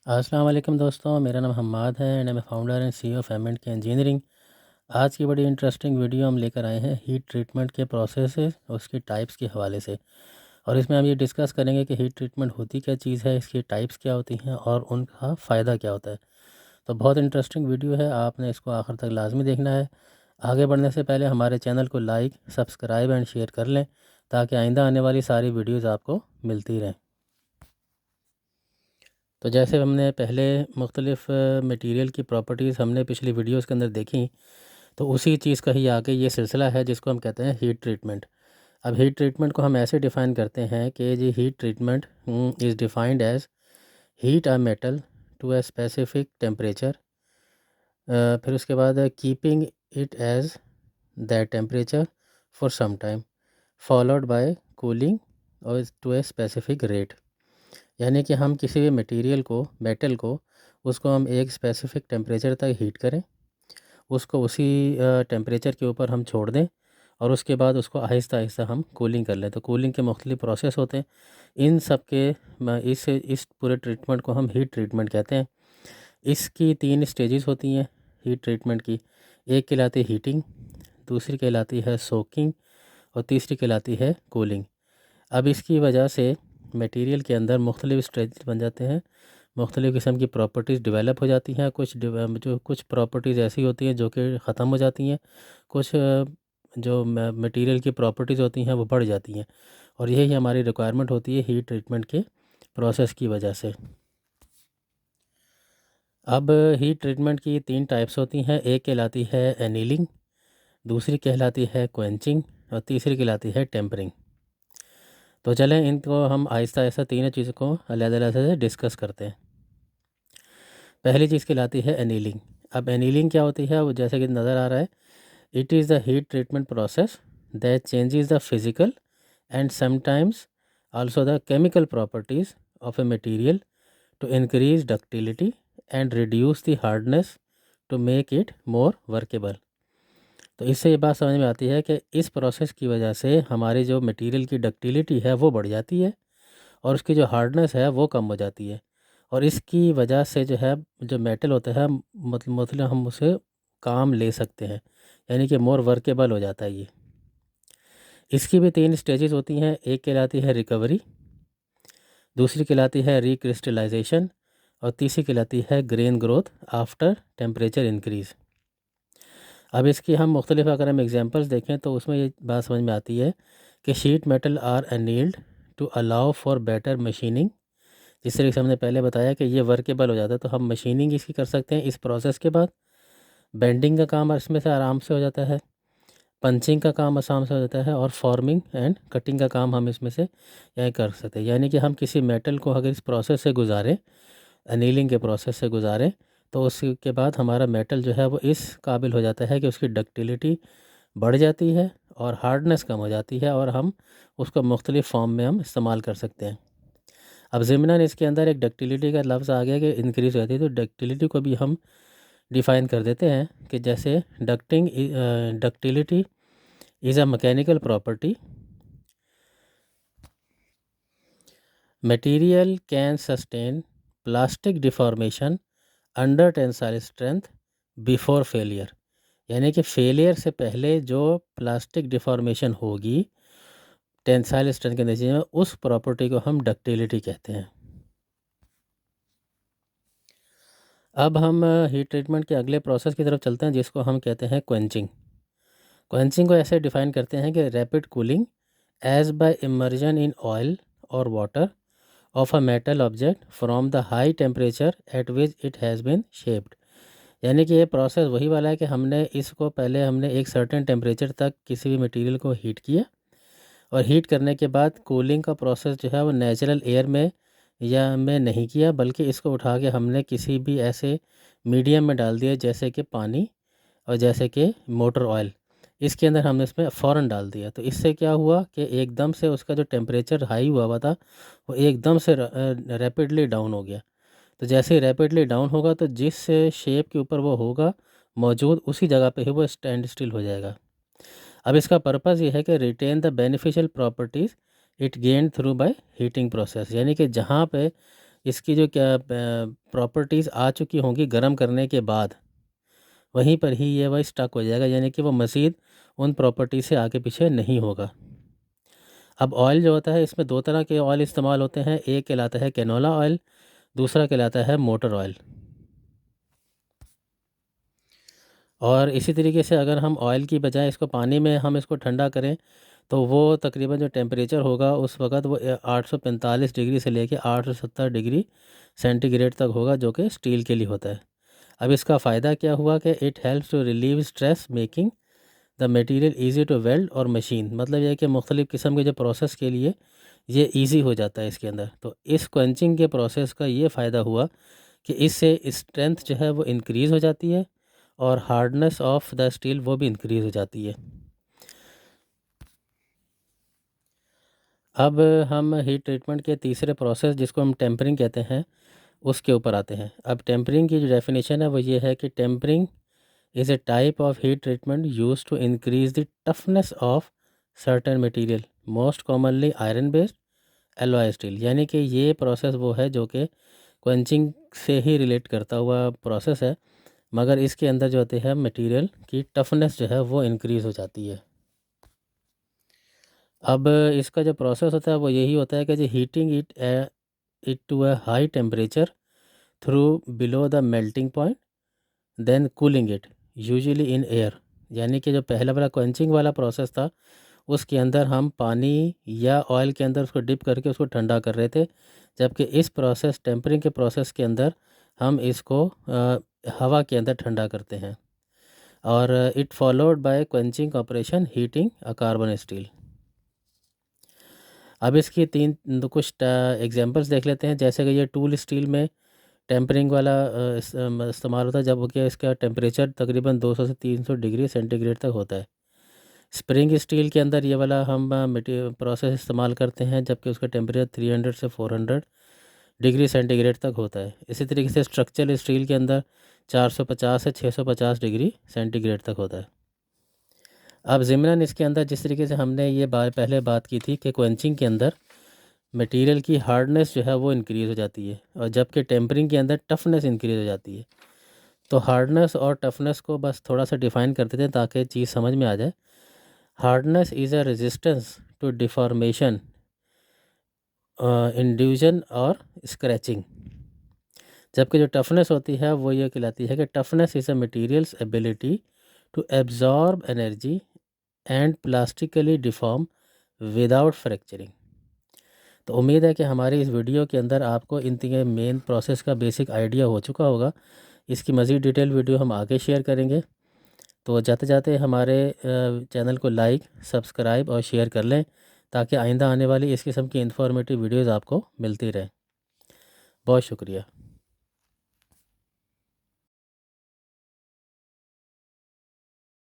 अस्सलाम वालेकुम दोस्तों, मेरा नाम हम्माद है एंड मैं founder and CEO of M&K engineering. आज की बड़ी इंटरेस्टिंग वीडियो हम लेकर आए हैं हीट ट्रीटमेंट के प्रोसेसेस और उसकी टाइप्स के हवाले से। और इसमें हम ये डिस्कस करेंगे कि हीट ट्रीटमेंट होती क्या चीज़ है, इसकी टाइप्स क्या होती हैं और उनका फ़ायदा क्या होता है। तो बहुत इंटरेस्टिंग वीडियो है, आपने इसको आखिर तक लाजमी देखना है। आगे बढ़ने से पहले हमारे चैनल को लाइक, सब्सक्राइब एंड शेयर कर लें ताकि आइंदा आने वाली सारी वीडियोज़ आपको मिलती रहें। तो जैसे हमने पहले मुख्तलिफ़ मटेरियल की प्रॉपर्टीज़ हमने पिछली वीडियोज़ के अंदर देखी, तो उसी चीज़ का ही आगे ये सिलसिला है जिसको हम कहते हैं हीट ट्रीटमेंट। अब हीट ट्रीटमेंट को हम ऐसे डिफ़ाइन करते हैं कि जी heat treatment is defined as heat a metal to a specific temperature. फिर उसके बाद keeping it as that temperature for some time followed by cooling और टू ए स्पेसिफिक रेट। यानी कि हम किसी भी मटेरियल को, मेटल को, उसको हम एक स्पेसिफिक टेम्परेचर तक हीट करें, उसको उसी टेम्परेचर के ऊपर हम छोड़ दें और उसके बाद उसको आहिस्ता आहिस्ता हम कूलिंग कर लें। तो कूलिंग के मुख्तलिफ प्रोसेस होते हैं। इन सब के इस पूरे ट्रीटमेंट को हम हीट ट्रीटमेंट कहते हैं। इसकी 3 स्टेजेस होती हैं हीट ट्रीटमेंट की। एक कहलाती है हीटिंग, दूसरी कहलाती है सोकिंग और तीसरी कहलाती है कूलिंग। अब इसकी वजह से मटेरियल के अंदर मुख्तलिफ़ स्ट्रेचेस बन जाते हैं, मुख्तलिफ़ किस्म की प्रॉपर्टीज़ डेवलप हो जाती हैं। कुछ प्रॉपर्टीज़ ऐसी होती हैं जो कि ख़त्म हो जाती हैं, कुछ जो मटेरियल की प्रॉपर्टीज़ होती हैं वो बढ़ जाती हैं। और यही हमारी रिक्वायरमेंट होती है हीट ट्रीटमेंट के प्रोसेस की वजह से। अब हीट ट्रीटमेंट की 3 टाइप्स होती हैं। एक कहलाती है एनीलिंग, दूसरी कहलाती है क्वेंचिंग और तीसरी कहलाती है टेम्परिंग। तो चलें इनको हम आहिस्ता आहिस्ता तीनों चीज़ों को अलग-अलग से डिस्कस करते हैं। पहली चीज़ कहलाती है एनीलिंग। अब एनीलिंग क्या होती है, वो जैसे कि नज़र आ रहा है, it is the heat treatment process that changes the physical and sometimes also the chemical properties of a material to increase ductility and reduce the hardness to make it more workable. तो इससे ये बात समझ में आती है कि इस प्रोसेस की वजह से हमारी जो मटेरियल की डक्टिलिटी है वो बढ़ जाती है और उसकी जो हार्डनेस है वो कम हो जाती है। और इसकी वजह से जो है, जो मेटल होता है, मतलब हम उसे काम ले सकते हैं, यानी कि मोर वर्केबल हो जाता है ये। इसकी भी 3 स्टेजेस होती हैं। एक कहलाती है रिकवरी, दूसरी कहलाती है रिक्रिस्टलाइजेशन और तीसरी कहलाती है grain growth after temperature increase. अब इसकी हम मुख्तलिफ अगर हम एग्जांपल्स देखें तो उसमें ये बात समझ में आती है कि sheet metal are annealed to allow for better machining. जिस तरीके से हमने पहले बताया कि ये वर्केबल हो जाता है, तो हम मशीनिंग इसकी कर सकते हैं इस प्रोसेस के बाद। बेंडिंग का काम इसमें से आराम से हो जाता है, पंचिंग का काम आसाम से हो जाता है और फॉर्मिंग एंड कटिंग का काम हम इसमें से यही कर सकते हैं। यानी कि हम किसी मेटल को अगर इस प्रोसेस से गुजारें, एनीलिंग के प्रोसेस से गुजारें, तो उसके बाद हमारा मेटल जो है वो इस काबिल हो जाता है कि उसकी डक्टिलिटी बढ़ जाती है और हार्डनेस कम हो जाती है और हम उसको मुख्तलिफ़ फॉर्म में हम इस्तेमाल कर सकते हैं। अब ज़िमनन इसके अंदर एक डक्टिलिटी का लफ्ज़ आ गया कि इंक्रीज़ हो जाती है, तो डक्टिलिटी को भी हम डिफ़ाइन कर देते हैं कि जैसे ductility is a mechanical property, material can sustain plastic deformation under tensile strength before failure. यानी कि फेलियर से पहले जो प्लास्टिक डिफॉर्मेशन होगी टेंसाइल स्ट्रेंथ के नतीजे में, उस प्रॉपर्टी को हम डक्टिलिटी कहते हैं। अब हम हीट ट्रीटमेंट के अगले प्रोसेस की तरफ चलते हैं जिसको हम कहते हैं क्वेंचिंग। क्वेंचिंग को ऐसे डिफाइन करते हैं कि rapid cooling as by immersion in oil और water of a metal object from the high temperature at which it has been shaped. यानी कि ये प्रोसेस वही वाला है कि हमने एक सर्टेन टेम्परेचर तक किसी भी मटेरियल को हीट किया और हीट करने के बाद कूलिंग का प्रोसेस जो है वो नेचुरल एयर में या में नहीं किया, बल्कि इसको उठा के हमने किसी भी ऐसे मीडियम में डाल दिया जैसे कि पानी और जैसे कि मोटर ऑयल। इसके अंदर हमने इसमें फ़ौरन डाल दिया, तो इससे क्या हुआ कि एकदम से उसका जो टेम्परेचर हाई हुआ हुआ था वो एकदम से रैपिडली डाउन हो गया। तो जैसे ही रैपिडली डाउन होगा तो जिस शेप के ऊपर वो होगा मौजूद, उसी जगह पे ही वो स्टैंड स्टिल हो जाएगा। अब इसका पर्पज़ ये है कि retain the beneficial properties it gain through by heating process. यानी कि जहाँ पे इसकी जो क्या प्रॉपर्टीज़ आ चुकी होंगी गर्म करने के बाद, वहीं पर ही ये वही स्टक हो जाएगा, यानी कि वो मज़ीद उन प्रॉपर्टी से आगे पीछे नहीं होगा। अब ऑयल जो होता है, इसमें दो तरह के ऑयल इस्तेमाल होते हैं। एक कहलाता है कैनोला ऑयल, दूसरा कहलाता है मोटर ऑयल। और इसी तरीके से अगर हम ऑयल की बजाय इसको पानी में हम इसको ठंडा करें, तो वो तकरीबन जो टेम्परेचर होगा उस वक़्त वो 845 डिग्री से लेके 870 डिग्री सेंटीग्रेड तक होगा, जो कि स्टील के लिए होता है। अब इसका फ़ायदा क्या हुआ कि it helps to relieve stress, making the material easy to weld और मशीन। मतलब यह है कि मुख्तलिफ़ किस्म के जो प्रोसेस के लिए ये इजी हो जाता है इसके अंदर। तो इस क्वेंचिंग के प्रोसेस का ये फ़ायदा हुआ कि इससे स्ट्रेंथ जो है वो इंक्रीज़ हो जाती है और हार्डनेस ऑफ द स्टील वो भी इंक्रीज़ हो जाती है। अब हम हीट ट्रीटमेंट के तीसरे प्रोसेस, जिसको हम टेम्परिंग कहते हैं, उसके ऊपर आते हैं। अब टेम्परिंग की जो डेफिनेशन है वो ये है कि tempering is a type of heat treatment use to increase the toughness of certain material, most commonly iron based alloy steel. यानी कि ये प्रोसेस वो है जो कि क्वेंचिंग से ही रिलेट करता हुआ प्रोसेस है, मगर इसके अंदर जो होते हैं मटेरियल की टफनेस जो है वो इंक्रीज़ हो जाती है। अब इसका जो प्रोसेस होता है वो यही होता है कि जो heating it to a high temperature through below the melting point, then cooling it usually in air. यानी कि जो पहला वाला क्वेंचिंग वाला प्रोसेस था, उसके अंदर हम पानी या ऑयल के अंदर उसको डिप करके उसको ठंडा कर रहे थे, जबकि इस प्रोसेस टेम्परिंग के प्रोसेस के अंदर हम इसको हवा के अंदर ठंडा करते हैं। और it followed by quenching operation heating a carbon steel. अब इसकी कुछ एग्जांपल्स देख लेते हैं। जैसे कि ये टूल स्टील में टेम्परिंग वाला इस्तेमाल होता है, जब कि इसका टेम्परेचर तकरीबन 200 से 300 डिग्री सेंटीग्रेड तक होता है। स्प्रिंग स्टील के अंदर ये वाला हम प्रोसेस इस्तेमाल करते हैं, जबकि उसका टेम्परेचर 300 से 400 डिग्री सेंटीग्रेड तक होता है। इसी तरीके से स्ट्रक्चरल स्टील के अंदर 450 से 650 डिग्री सेंटीग्रेड तक होता है। अब ज़िमनन इसके अंदर जिस तरीके से हमने ये पहले बात की थी कि क्वेंचिंग के अंदर मटेरियल की हार्डनेस जो है वो इंक्रीज़ हो जाती है, और जबकि टेम्परिंग के अंदर टफनेस इंक्रीज़ हो जाती है। तो हार्डनेस और टफनेस को बस थोड़ा सा डिफ़ाइन कर देते हैं ताकि चीज़ समझ में आ जाए। Hardness is a resistance to deformation, indentation और स्क्रैचिंग। जबकि जो टफनेस होती है वो ये कहलाती है कि toughness is a material's ability to absorb energy and plastically deform without fracturing. तो उम्मीद है कि हमारी इस वीडियो के अंदर आपको इन तीन मेन प्रोसेस का बेसिक आइडिया हो चुका होगा। इसकी मज़ीद डिटेल वीडियो हम आगे शेयर करेंगे। तो जाते जाते हमारे चैनल को लाइक, सब्सक्राइब और शेयर कर लें, ताकि आइंदा आने वाली इस किस्म की इन्फॉर्मेटिव वीडियोज़ आपको मिलती रहें। बहुत शुक्रिया।